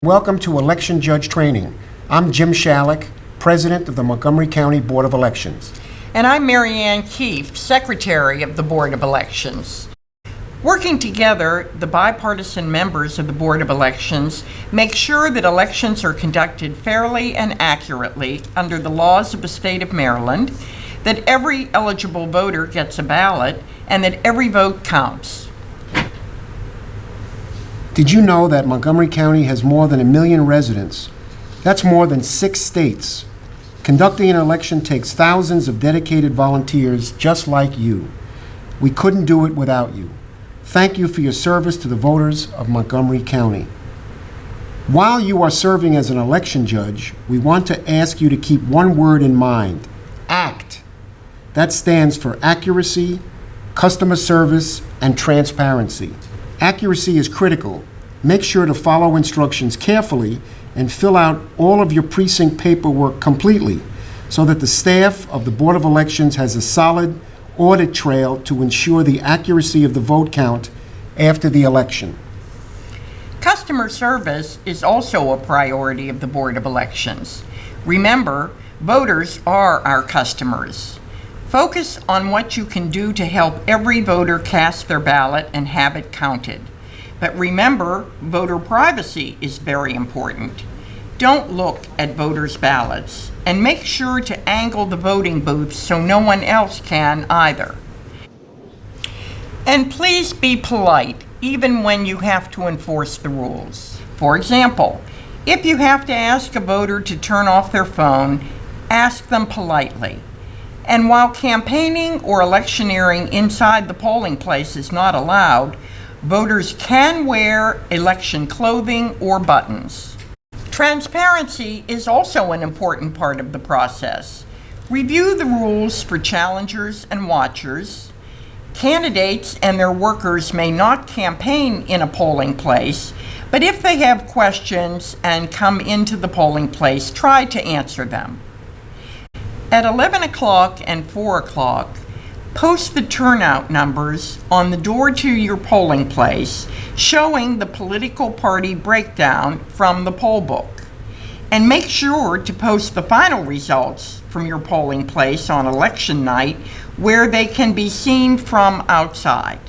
Welcome to Election Judge Training. I'm Jim Shalik, President of the Montgomery County Board of Elections. And I'm Mary Ann Keefe, Secretary of the Board of Elections. Working together, the bipartisan members of the Board of Elections make sure that elections are conducted fairly and accurately under the laws of the state of Maryland, that every eligible voter gets a ballot, and that every vote counts. Did you know that Montgomery County has more than 1 million residents? That's more than 6 states. Conducting an election takes thousands of dedicated volunteers just like you. We couldn't do it without you. Thank you for your service to the voters of Montgomery County. While you are serving as an election judge, we want to ask you to keep one word in mind: ACT. That stands for accuracy, customer service, and transparency. Accuracy is critical. Make sure to follow instructions carefully and fill out all of your precinct paperwork completely so that the staff of the Board of Elections has a solid audit trail to ensure the accuracy of the vote count after the election. Customer service is also a priority of the Board of Elections. Remember, voters are our customers. Focus on what you can do to help every voter cast their ballot and have it counted. But remember, voter privacy is very important. Don't look at voters' ballots, and make sure to angle the voting booths so no one else can either. And please be polite, even when you have to enforce the rules. For example, if you have to ask a voter to turn off their phone, ask them politely. And while campaigning or electioneering inside the polling place is not allowed, voters can wear election clothing or buttons. Transparency is also an important part of the process. Review the rules for challengers and watchers. Candidates and their workers may not campaign in a polling place, but if they have questions and come into the polling place, try to answer them. At 11 o'clock and 4 o'clock, post the turnout numbers on the door to your polling place, showing the political party breakdown from the poll book. And make sure to post the final results from your polling place on election night, where they can be seen from outside.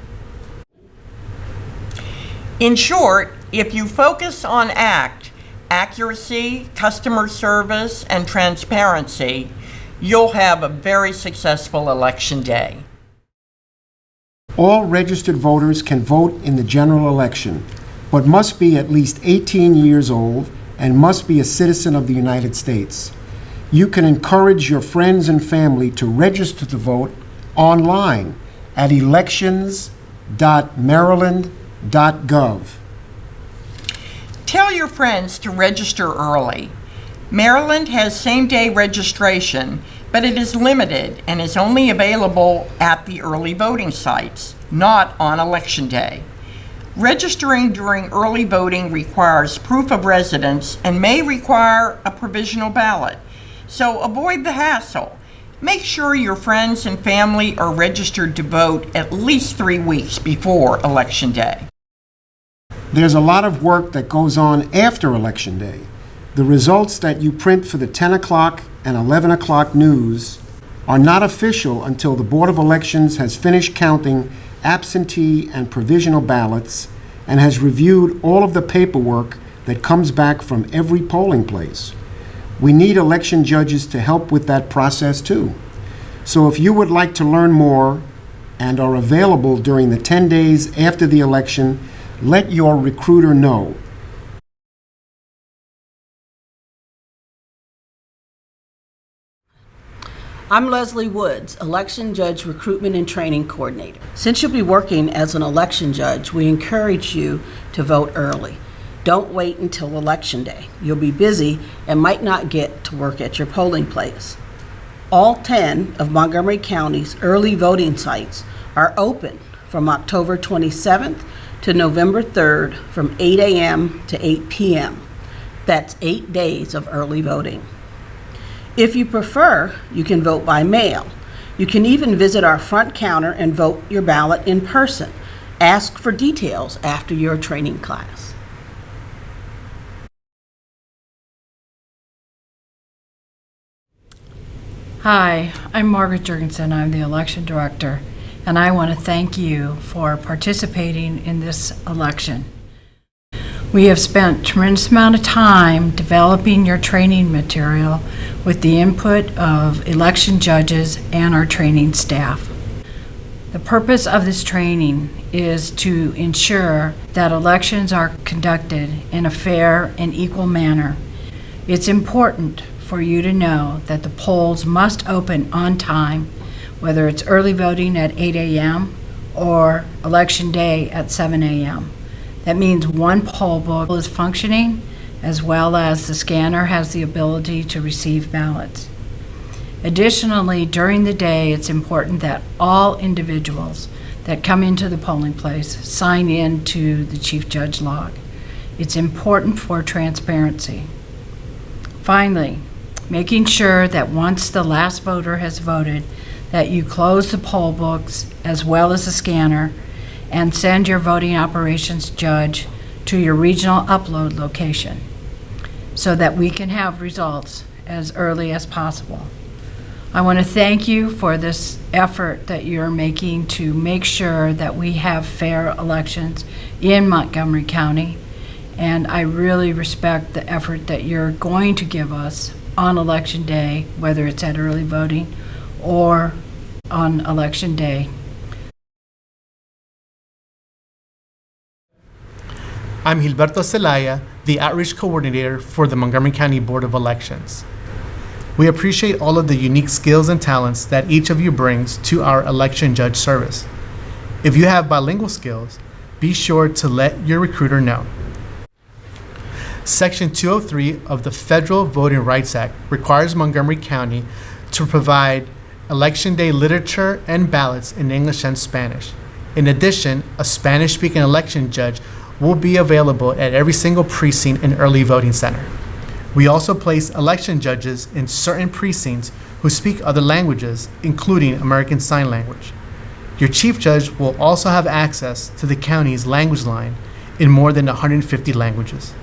In short, if you focus on ACT, accuracy, customer service, and transparency, you'll have a very successful election day. All registered voters can vote in the general election, but must be at least 18 years old and must be a citizen of the United States. You can encourage your friends and family to register to vote online at elections.maryland.gov. Tell your friends to register early. Maryland has same-day registration, but it is limited and is only available at the early voting sites, not on Election Day. Registering during early voting requires proof of residence and may require a provisional ballot, so avoid the hassle. Make sure your friends and family are registered to vote at least 3 weeks before Election Day. There's a lot of work that goes on after Election Day. The results that you print for the 10 o'clock and 11 o'clock news are not official until the Board of Elections has finished counting absentee and provisional ballots and has reviewed all of the paperwork that comes back from every polling place. We need election judges to help with that process too. So if you would like to learn more and are available during the 10 days after the election, let your recruiter know. I'm Leslie Woods, Election Judge Recruitment and Training Coordinator. Since you'll be working as an election judge, we encourage you to vote early. Don't wait until Election Day. You'll be busy and might not get to work at your polling place. All 10 of Montgomery County's early voting sites are open from October 27th to November 3rd from 8 a.m. to 8 p.m. That's 8 days of early voting. If you prefer, you can vote by mail. You can even visit our front counter and vote your ballot in person. Ask for details after your training class. Hi, I'm Margaret Jurgensen. I'm the election director, and I want to thank you for participating in this election. We have spent a tremendous amount of time developing your training material with the input of election judges and our training staff. The purpose of this training is to ensure that elections are conducted in a fair and equal manner. It's important for you to know that the polls must open on time, whether it's early voting at 8 a.m. or election day at 7 a.m. That means one poll book is functioning, as well as the scanner has the ability to receive ballots. Additionally, during the day, it's important that all individuals that come into the polling place sign in to the Chief Judge log. It's important for transparency. Finally, making sure that once the last voter has voted, that you close the poll books as well as the scanner and send your voting operations judge to your regional upload location so that we can have results as early as possible. I want to thank you for this effort that you're making to make sure that we have fair elections in Montgomery County, and I really respect the effort that you're going to give us on election day, whether it's at early voting or on election day. I'm Gilberto Celaya, the Outreach Coordinator for the Montgomery County Board of Elections. We appreciate all of the unique skills and talents that each of you brings to our election judge service. If you have bilingual skills, be sure to let your recruiter know. Section 203 of the Federal Voting Rights Act requires Montgomery County to provide election day literature and ballots in English and Spanish. In addition, a Spanish-speaking election judge will be available at every single precinct and early voting center. We also place election judges in certain precincts who speak other languages, including American Sign Language. Your chief judge will also have access to the county's language line in more than 150 languages.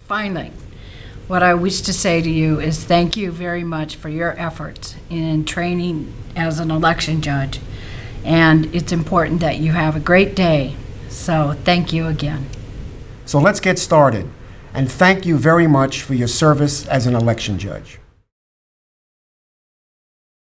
Finally, what I wish to say to you is thank you very much for your efforts in training as an election judge, and it's important that you have a great day. So thank you again. So let's get started. And thank you very much for your service as an election judge.